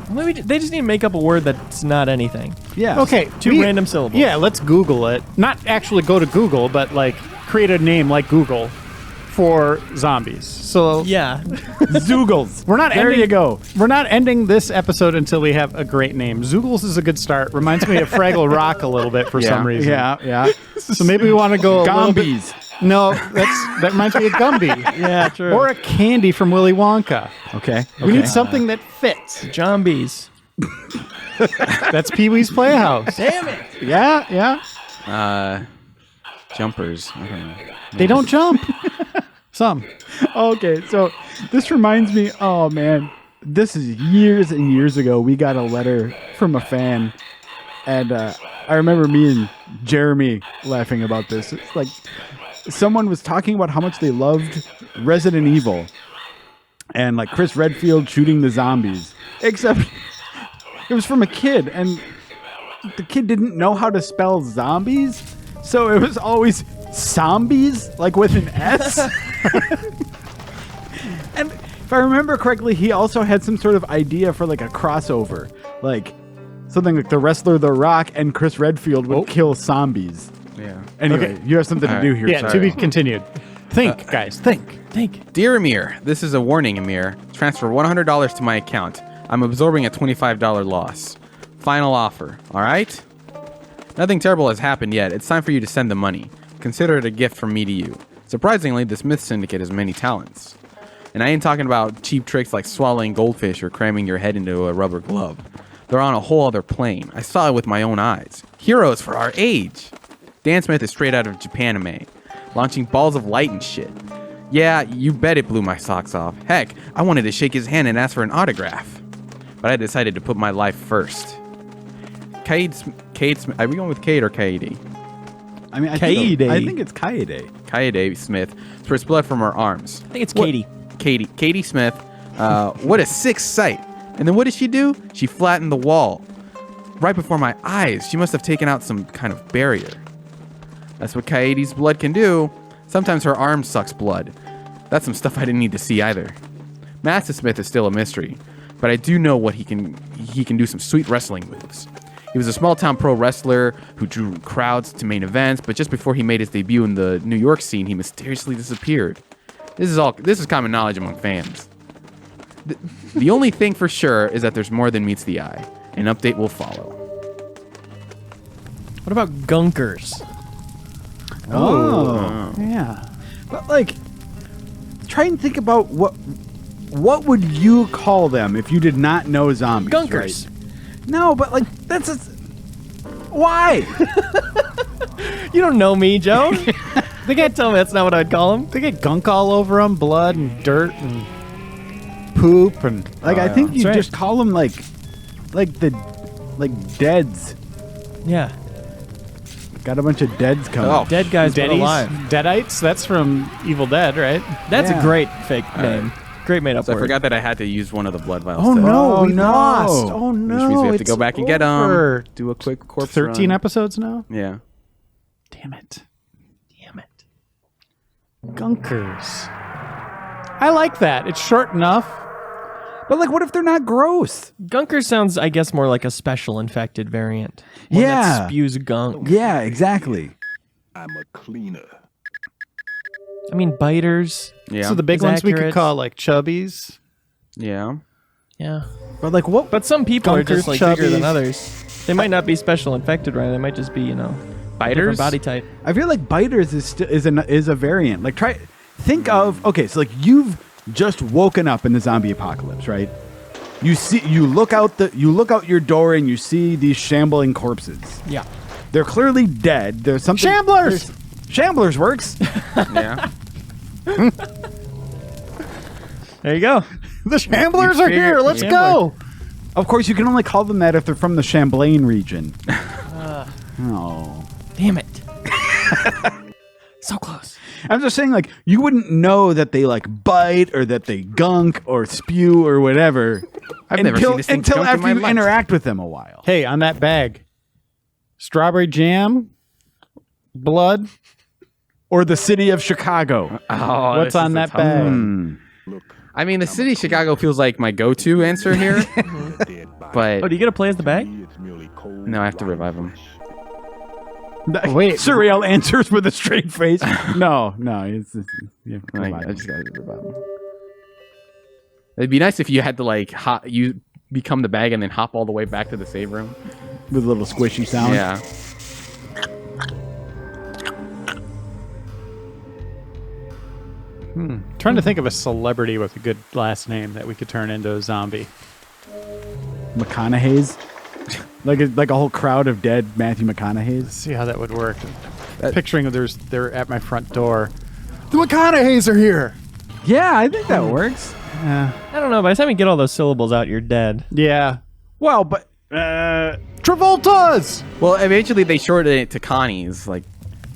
Maybe they just need to make up a word that's not anything. Yeah. Okay. Two random syllables. Yeah, let's Google it. Not actually go to Google, but like create a name like Google for zombies. So Yeah. Zoogles. We're not There ending, you go. We're not ending this episode until we have a great name. Zoogles is a good start. Reminds me of Fraggle Rock a little bit for some reason. Yeah. So maybe we want to go a little bit. Gombies. No, that reminds me of Gumby. Yeah, true. Or a candy from Willy Wonka. Okay. We need something that fits. Zombies. That's Pee-wee's Playhouse. Damn it. Yeah. Jumpers. I don't know. They don't jump. Some. Okay, so this reminds me. Oh man, this is years and years ago. We got a letter from a fan, and I remember me and Jeremy laughing about this. It's like someone was talking about how much they loved Resident Evil, and like Chris Redfield shooting the zombies. Except it was from a kid, and the kid didn't know how to spell zombies, so it was always zombies, like with an S. And if I remember correctly, he also had some sort of idea for like a crossover, like something like the wrestler The Rock and Chris Redfield would kill zombies. Yeah. Anyway, Okay. you have something to do here. Yeah, to be continued. Think, guys, think. Dear Amir, this is a warning, Amir. Transfer $100 to my account. I'm absorbing a $25 loss. Final offer, all right? Nothing terrible has happened yet. It's time for you to send the money. Consider it a gift from me to you. Surprisingly, the Smith Syndicate has many talents. And I ain't talking about cheap tricks like swallowing goldfish or cramming your head into a rubber glove. They're on a whole other plane. I saw it with my own eyes. Heroes for our age. Dan Smith is straight out of Japanime, launching balls of light and shit. Yeah, you bet it blew my socks off. Heck, I wanted to shake his hand and ask for an autograph. But I decided to put my life first. Cade Smith. Are we going with Cade or Kaede? I mean, I Kaede. think it's Kaede. Kaede Smith sprays blood from her arms. I think it's Katie. Katie Smith. What a sick sight. And then what did she do? She flattened the wall. Right before my eyes. She must have taken out some kind of barrier. That's what Kaede's blood can do. Sometimes her arm sucks blood. That's some stuff I didn't need to see either. Master Smith is still a mystery, but I do know what he can do some sweet wrestling moves. He was a small-town pro wrestler who drew crowds to main events, but just before he made his debut in the New York scene, he mysteriously disappeared. This is common knowledge among fans. The only thing for sure is that there's more than meets the eye. An update will follow. What about gunkers? Oh. Yeah. But like, try and think about what would you call them if you did not know zombies? Gunkers. Right? No, but like why? You don't know me, Joe. They can't tell me that's not what I'd call them. They get gunk all over them, blood and dirt and poop and Like I think you That's right. just call them like deads. Yeah. Got a bunch of deads coming. Oh. Dead guys but Deadies? alive. Deadites. That's from Evil Dead, right? That's Yeah. a great fake name. Great made up So I word. forgot that I had to use one of the blood vials. Oh to- no, we no. lost. Oh no, Which means we have to it's go back and get over. them. Do a quick corpse 13 run. episodes now. Yeah. Damn it. Gunkers. I like that. It's short enough. But like, what if they're not gross? Gunker sounds, I guess, more like a special infected variant. One Yeah. that spews gunk. Yeah, exactly. I'm a cleaner. I mean, biters. Yeah. So the big Is ones we could accurate. call like chubbies. Yeah. Yeah. But like, what? But some people are just Gunkers, like bigger than chubbies. others. They might not be special infected, right? They might just be, different Biters? body type. I feel like biters is a variant. Like think of so like you've just woken up in the zombie apocalypse, right? You look out your door and you see these shambling corpses. Yeah. They're clearly dead. There's something Shamblers! Shamblers works. Yeah. There you go. The Shamblers are here. Let's go. Of course, you can only call them that if they're from the Champlain region. Oh. Damn it. So close. I'm just saying, like, you wouldn't know that they like bite or that they gunk or spew or whatever I've never seen this thing until gunk in after my you life. interact with them a while. Hey, on that bag, strawberry jam, blood. Or the city of Chicago. Oh, What's on that bag? I mean, the city of Chicago feels like my go-to answer here. But Oh, do you get to play as the bag? no, I have to revive him. Wait. Surreal answers with a straight face. No. It's yeah, I just gotta revive him. It'd be nice if you had to like you become the bag and then hop all the way back to the save room. with a little squishy sound. Yeah. Trying to think of a celebrity with a good last name that we could turn into a zombie. McConaughey's. like a whole crowd of dead Matthew McConaughey's. See how that would work. Picturing they're at my front door. The McConaughey's are here. Yeah, I think that works. I don't know. By the time you get all those syllables out, you're dead. Yeah. Well, but Travolta's. Well, eventually they shortened it to Connie's. Like,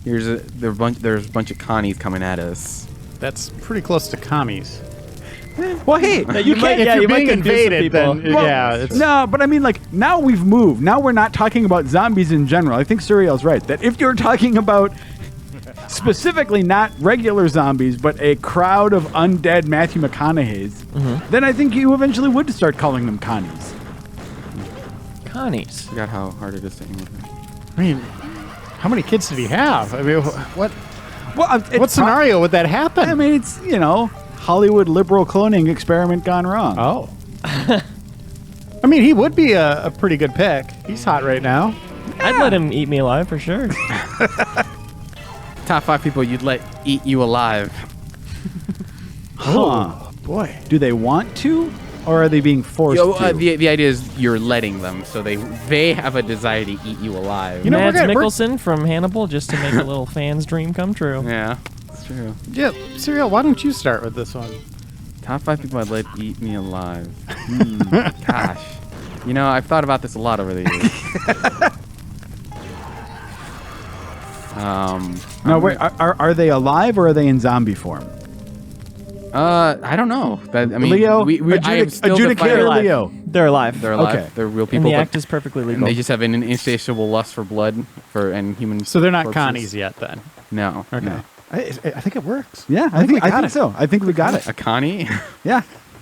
there's a bunch of Connies coming at us. That's pretty close to commies. well, hey, You might- If yeah, you're you might being confuse some invaded, people. then Well, yeah, it's no, but I mean, like, now we've moved. Now we're not talking about zombies in general. I think Surreal's right. That if you're talking about specifically not regular zombies, but a crowd of undead Matthew McConaughey's, then I think you eventually would start calling them Connies. Connies. Forgot how hard it is to aim with it. I mean, how many kids did he have? I mean, what Well, what scenario would that happen? I mean, it's, Hollywood liberal cloning experiment gone wrong. Oh. I mean, he would be a pretty good pick. He's hot right now. I'd let him eat me alive for sure. Top 5 people you'd let eat you alive. Huh. Boy. Do they want to, or are they being forced to? The idea is you're letting them, so they have a desire to eat you alive. You know, Mads we're- Mikkelsen from Hannibal, just to make a little fan's dream come true. Yeah, that's true. Yeah, Serial, why don't you start with this one? Top 5 people I'd let eat me alive. Gosh. I've thought about this a lot over the years. No, wait, are they alive or are they in zombie form? I don't know. I mean, Leo, I am still adjudicator defining- Leo. They're alive. They're alive. Okay. They're real And people. the but- act is perfectly and legal. they just have an insatiable lust for blood and human. So they're not corpses. Connies yet, then. No. Okay. No. I think it works. Yeah, I think we got it. so. I think we got it. A Connie? Yeah.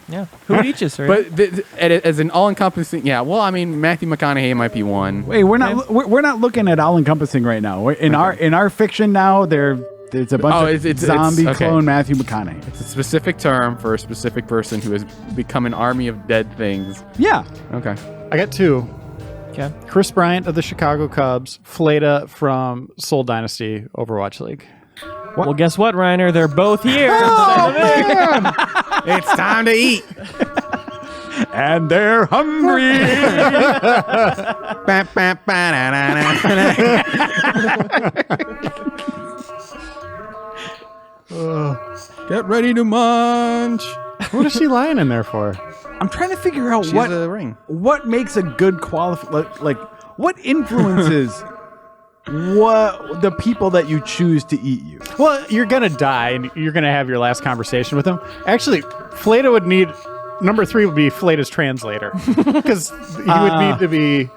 Yeah. Who would eat you, sir? But as an all-encompassing, yeah. Well, I mean, Matthew McConaughey might be one. Wait, we're not looking at all-encompassing right now. In our fiction now, there's a bunch of zombie clone Matthew McConaughey. It's a specific term for a specific person who has become an army of dead things. Yeah. Okay. I got 2. Okay. Chris Bryant of the Chicago Cubs, Fleta from Soul Dynasty Overwatch League. Well, guess what, Reiner? They're both here. Oh, man. It's time to eat. And they're hungry. Get ready to munch. What is she lying in there for? I'm trying to figure out She has a ring. what makes a good like what influences what the people that you choose to eat you. Well, you're gonna die, and you're gonna have your last conversation with him. Actually, Fleta would need number 3 would be Fleta's translator, because he would need to be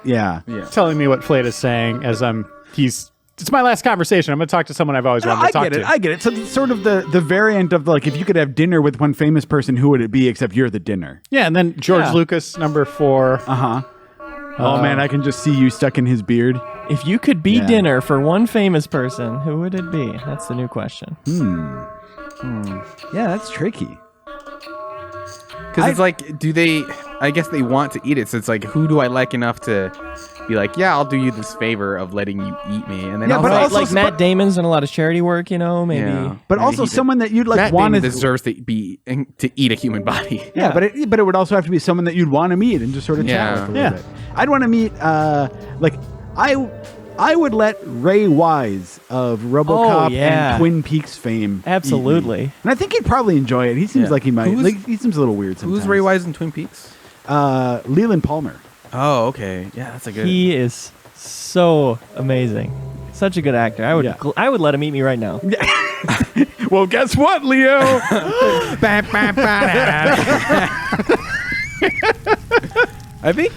telling me what Fleta's saying as it's my last conversation. I'm going to talk to someone I've always wanted to talk to. I get it. So it's sort of the variant of like, if you could have dinner with one famous person, who would it be except you're the dinner? Yeah, and then George Lucas, number 4. Oh, man, I can just see you stuck in his beard. If you could be dinner for one famous person, who would it be? That's the new question. Yeah, that's tricky. Because it's like, I guess they want to eat it. So it's like, who do I like enough to be like, yeah, I'll do you this favor of letting you eat me. And then also like Matt Damon's done a lot of charity work, maybe. Yeah. But maybe also someone that you'd like want to deserves to eat a human body. Yeah, but it would also have to be someone that you'd want to meet and just sort of chat with a little bit. I'd want to meet I would let Ray Wise of RoboCop and Twin Peaks fame. Absolutely. And I think he'd probably enjoy it. He seems like he might. He seems a little weird sometimes. Who's Ray Wise in Twin Peaks? Leland Palmer. Oh, okay. Yeah, that's a good. He is so amazing. Such a good actor. I would let him eat me right now. Well, guess what, Leo? I think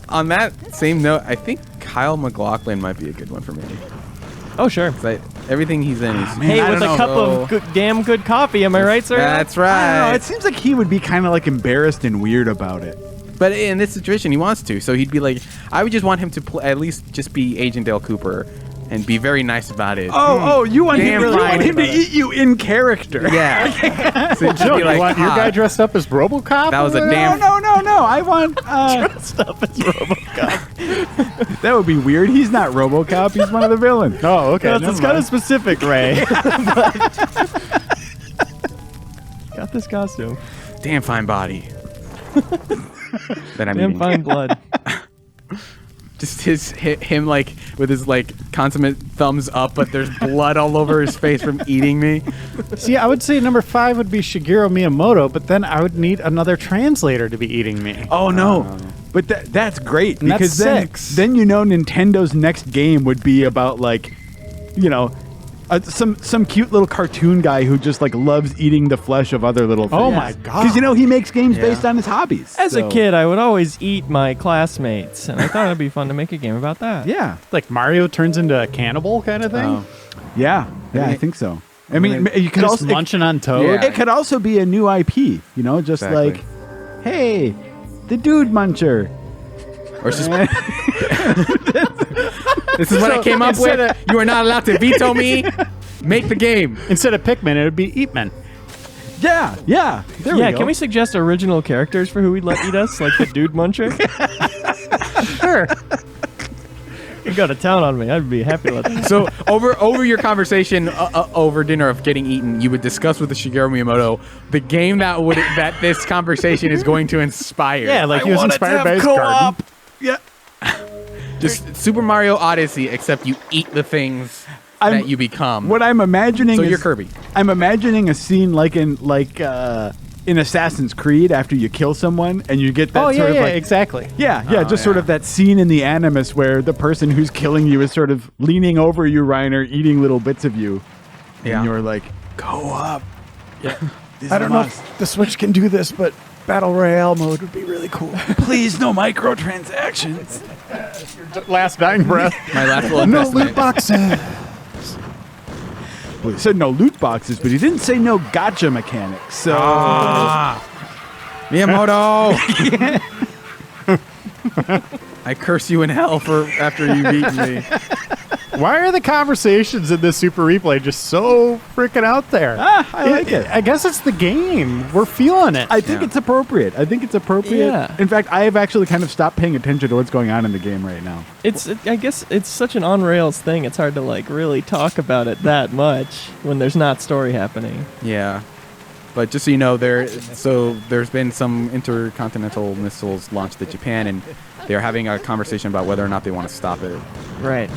on that same note, I think Kyle MacLachlan might be a good one for me. Oh, sure. Everything he's in. With a cup of damn good coffee. Am I right, sir? That's right. I don't know, it seems like he would be kind of like embarrassed and weird about it. But in this situation, he wants to. So he'd be like, I would just want him to at least just be Agent Dale Cooper and be very nice about it. You want him to eat you in character. Yeah. So Joe, you want your guy dressed up as RoboCop? That was a damn... No. I want... dressed up as RoboCop. That would be weird. He's not RoboCop. He's one of the villains. Oh, okay. It's kind of specific, Ray. Got this costume. Damn fine body. Damn fine blood. Just him like with his like consummate thumbs up, but there's blood all over his face from eating me. See, I would say number 5 would be Shigeru Miyamoto, but then I would need another translator to be eating me. Oh no. But that's great, and because that's 6. then Nintendo's next game would be about like, some cute little cartoon guy who just like loves eating the flesh of other little things. Oh my god! Because he makes games based on his hobbies. As a kid, I would always eat my classmates, and I thought it'd be fun to make a game about that. Yeah, like Mario turns into a cannibal kind of thing. Oh. Yeah, I think so. I mean, you could also munching on Toad. Yeah. It could also be a new IP. Just like, hey, the Dude Muncher. Or just this is what I came up with. You are not allowed to veto me. Make the game. Instead of Pikmin, it would be Eatman. Yeah. There we go. Can we suggest original characters for who we'd let eat us, like the Dude Muncher? Sure. You can go to town on me. I'd be happy to let that. So over your conversation over dinner of getting eaten, you would discuss with the Shigeru Miyamoto the game that this conversation is going to inspire. Yeah, like he was inspired by his garden. Yeah. Just Super Mario Odyssey, except you eat the things that you become. What I'm imagining is... So you're Kirby. I'm imagining a scene like in Assassin's Creed after you kill someone and you get that exactly. Sort of that scene in the Animus where the person who's killing you is sort of leaning over you, Reiner, eating little bits of you. Yeah. And you're like, go up. Yeah. I don't know if the Switch can do this, but Battle Royale mode would be really cool. Please, no microtransactions. Your last dying breath. My last little No investment. loot boxes. Well, he said no loot boxes, but he didn't say no gotcha mechanics. So Miyamoto! I curse you in hell for after you've eaten me. Why are the conversations in this Super Replay just so freaking out there? I like it. I guess it's the game. We're feeling it. I think it's appropriate. Yeah. In fact, I have actually kind of stopped paying attention to what's going on in the game right now. I guess it's such an on-rails thing. It's hard to like really talk about it that much when there's not story happening. Yeah. But just so you know, there's been some intercontinental missiles launched at Japan, and they're having a conversation about whether or not they want to stop it. Right.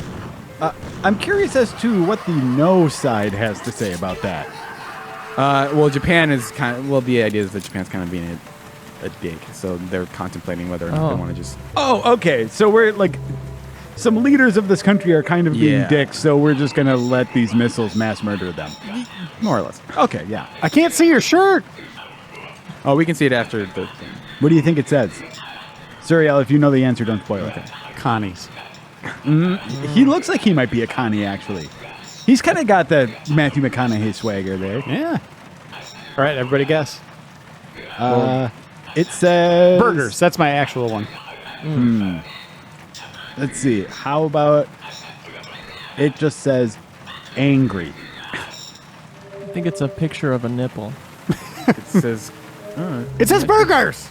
I'm curious as to what the no side has to say about that. Well, Japan is the idea is that Japan's kind of being a dick, so they're contemplating whether or not they want to just... Oh, okay. So we're like... Some leaders of this country are kind of being dicks, so we're just going to let these missiles mass murder them. More or less. Okay, yeah. I can't see your shirt. Oh, we can see it after the thing. What do you think it says? Suriel, if you know the answer, don't spoil it. Connie's. He looks like he might be a Connie, actually. He's kind of got the Matthew McConaughey swagger there. Yeah. All right, everybody guess. It says... Burgers. That's my actual one. Let's see. How about... It just says angry. I think it's a picture of a nipple. It says... It says burgers!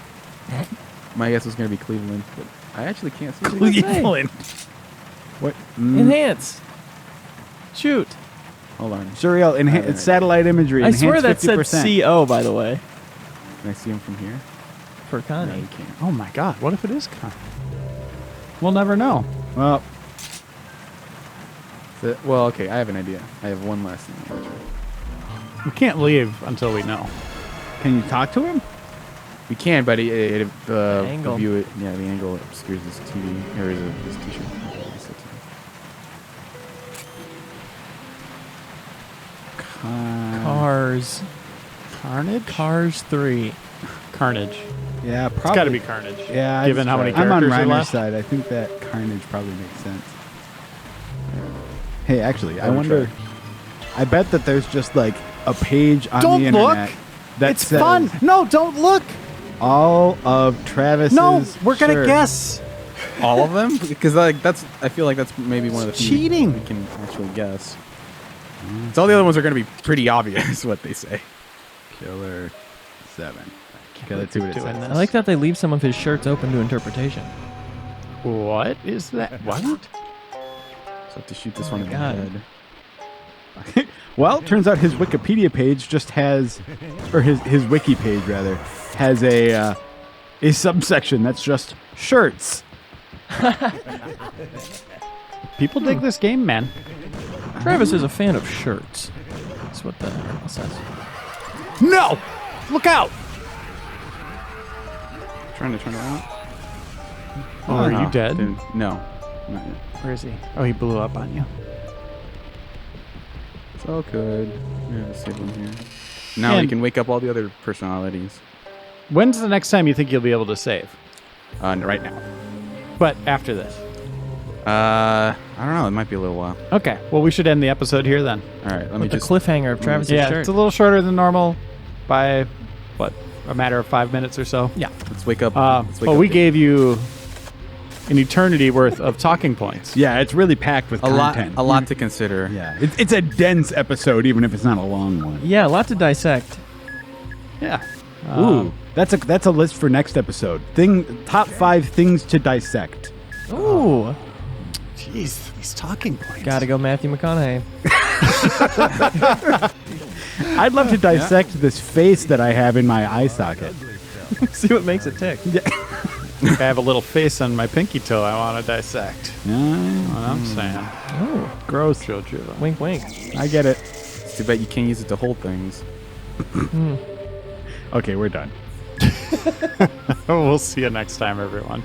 My guess was going to be Cleveland, but I actually can't see Cleveland. What? Enhance. Shoot. Hold on. Suriel, satellite imagery. I swear that 50%. said CO, by the way. Can I see him from here? For Connie. No, you can't. Oh my god, what if it is Connie? We'll never know. Well, well, okay, I have an idea. I have one last thing. We can't leave until we know. can you talk to him? We can, but the angle. view it. Yeah, the angle obscures his TV or his t-shirt. Cars. Carnage? Cars 3. Carnage. Yeah, probably. It's got to be Carnage. Yeah, given how many I'm on characters are Reiner's left. side. I think that Carnage probably makes sense. Hey, actually, I Don't wonder. try. I bet that there's just like a page on Don't the look. internet that It's says fun. No, don't look. all of Travis's. No, we're gonna shirts. guess. All of them? Because I feel like that's maybe one of the few cheating. we can actually guess. So all the other ones are going to be pretty obvious what they say. Killer 7. Okay, let's see what it doing says. this. I like that they leave some of his shirts open to interpretation. What is that? What? So I have to shoot this one in the God. head. Well, turns out his Wikipedia page just has, or his wiki page rather, has a subsection that's just shirts. People dig this game, man. Travis is a fan of shirts. That's what the article says. No! Look out! Trying to turn around. Oh, are no, you dead? No. Not yet. Where is he? Oh, he blew up on you. It's all good. Yeah, save them here. Now we And- can wake up all the other personalities. When's the next time you think you'll be able to save? Right now. But after this. I don't know. It might be a little while. Okay. Well, we should end the episode here then. All right. Let me With the just. cliffhanger of Travis's Yeah, shirt. it's a little shorter than normal by, what, a matter of 5 minutes or so? Yeah. Let's wake up. But we gave you an eternity worth of talking points. Yeah, it's really packed with a content. lot. A lot to consider. Yeah, it's a dense episode, even if it's not a long one. Yeah, a lot to dissect. Yeah. Ooh, that's a list for next episode. Top 5 things to dissect. Ooh. Jeez, these talking points. Gotta go Matthew McConaughey. I'd love to dissect this face that I have in my eye socket. See what makes it tick. I have a little face on my pinky toe I want to dissect. What I'm saying. Oh, Gross. Joe Juba. wink, wink. I get it. It's too bad you can't use it to hold things. Okay, we're done. We'll see you next time, everyone.